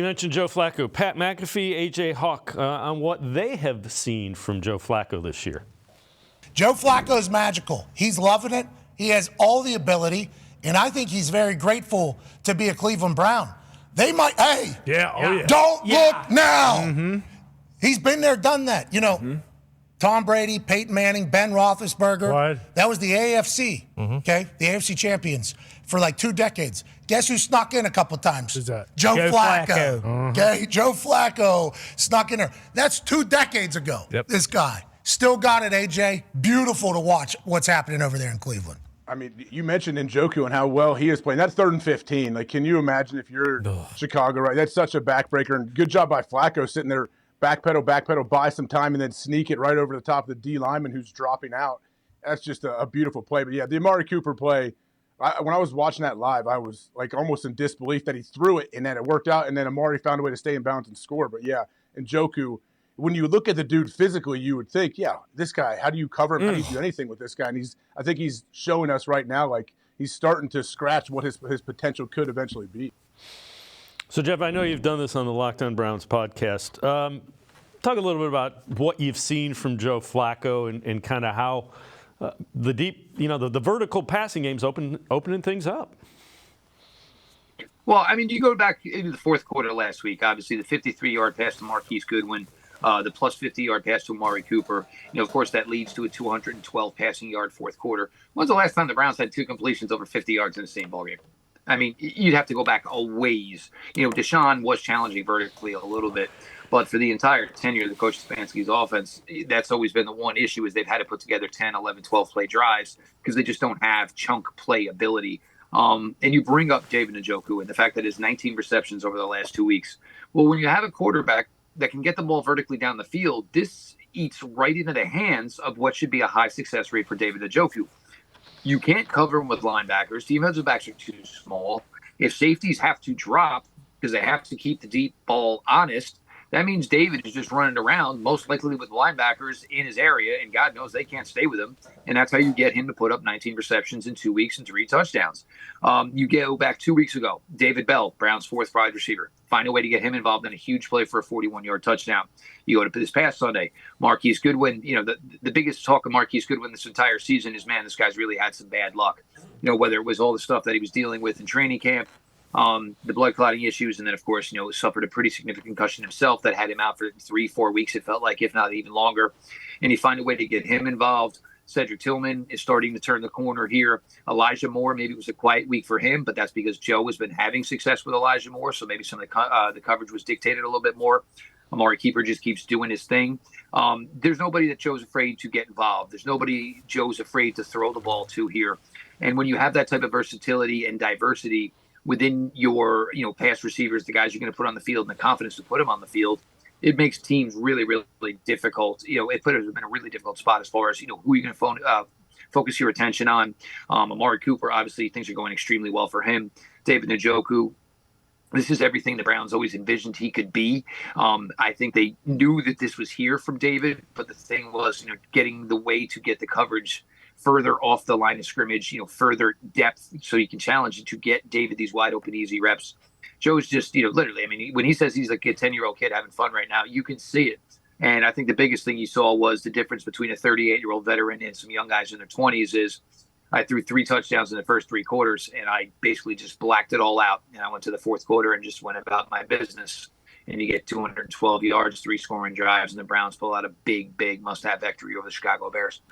You mentioned Joe Flacco. Pat McAfee, A.J. Hawk, on what they have seen from Joe Flacco this year. Joe Flacco is magical. He's loving it. He has all the ability, and I think he's very grateful to be a Cleveland Brown. They might, don't look now. Mm-hmm. He's been there, done that. You know, Tom Brady, Peyton Manning, Ben Roethlisberger. What? That was the AFC, okay? The AFC champions for like 2 decades. Guess who snuck in a couple times? Who's that? Joe Flacco. Okay, Joe Flacco snuck in there. That's 2 decades ago, this guy. Still got it, AJ. Beautiful to watch what's happening over there in Cleveland. I mean, you mentioned Njoku and how well he is playing. That's 3rd and 15. Like, can you imagine if you're Chicago, right? That's such a backbreaker. And good job by Flacco sitting there, backpedal, buy some time, and then sneak it right over the top of the D lineman who's dropping out. That's just a beautiful play. But, yeah, the Amari Cooper play, when I was watching that live, I was, like, almost in disbelief that he threw it and then it worked out, and then Amari found a way to stay in bounds and score. But, yeah, Njoku, when you look at the dude physically, you would think, yeah, this guy, how do you cover him? How do you do anything with this guy? And I think he's showing us right now, like, he's starting to scratch what his potential could eventually be. So, Jeff, I know you've done this on the Locked On Browns podcast. Talk a little bit about what you've seen from Joe Flacco and kind of how the deep, the vertical passing game's opening things up. Well, I mean, you go back into the fourth quarter last week, obviously the 53-yard pass to Marquise Goodwin, the plus 50-yard pass to Amari Cooper. Of course, that leads to a 212 passing yard fourth quarter. When's the last time the Browns had 2 completions over 50 yards in the same ballgame? I mean, you'd have to go back a ways. Deshaun was challenging vertically a little bit, but for the entire tenure of the Coach Stefanski's offense, that's always been the one issue is they've had to put together 10, 11, 12-play drives because they just don't have chunk play ability. And you bring up David Njoku and the fact that his 19 receptions over the last 2 weeks. Well, when you have a quarterback that can get the ball vertically down the field, this eats right into the hands of what should be a high success rate for David Njoku. You can't cover him with linebackers. Defensive backs are too small. If safeties have to drop because they have to keep the deep ball honest, that means David is just running around, most likely with linebackers in his area, and God knows they can't stay with him. And that's how you get him to put up 19 receptions in 2 weeks and 3 touchdowns. You go back 2 weeks ago, David Bell, Brown's 4th wide receiver. Find a way to get him involved in a huge play for a 41-yard touchdown. You go to this past Sunday, Marquise Goodwin. The biggest talk of Marquise Goodwin this entire season is, man, this guy's really had some bad luck. Whether it was all the stuff that he was dealing with in training camp, the blood clotting issues, and then, of course, suffered a pretty significant concussion himself that had him out for 3-4 weeks, it felt like, if not even longer. And you find a way to get him involved. Cedric Tillman is starting to turn the corner here. Elijah Moore, maybe it was a quiet week for him, but that's because Joe has been having success with Elijah Moore, so maybe some of the coverage was dictated a little bit more. Amari Cooper just keeps doing his thing. There's nobody that Joe's afraid to get involved. There's nobody Joe's afraid to throw the ball to here. And when you have that type of versatility and diversity within your pass receivers, the guys you're going to put on the field, and the confidence to put them on the field, it makes teams really, really difficult. It put us in a really difficult spot as far as, who you're going to focus your attention on. Amari Cooper, obviously, things are going extremely well for him. David Njoku, this is everything the Browns always envisioned he could be. I think they knew that this was here from David, but the thing was, getting the way to get the coverage further off the line of scrimmage, further depth so you can challenge it to get David these wide open, easy reps. Joe's just, literally, I mean, when he says he's like a 10-year-old kid having fun right now, you can see it. And I think the biggest thing you saw was the difference between a 38-year-old veteran and some young guys in their 20s is I threw 3 touchdowns in the first 3 quarters, and I basically just blacked it all out. And I went to the fourth quarter and just went about my business. And you get 212 yards, 3 scoring drives, and the Browns pull out a big, big must-have victory over the Chicago Bears.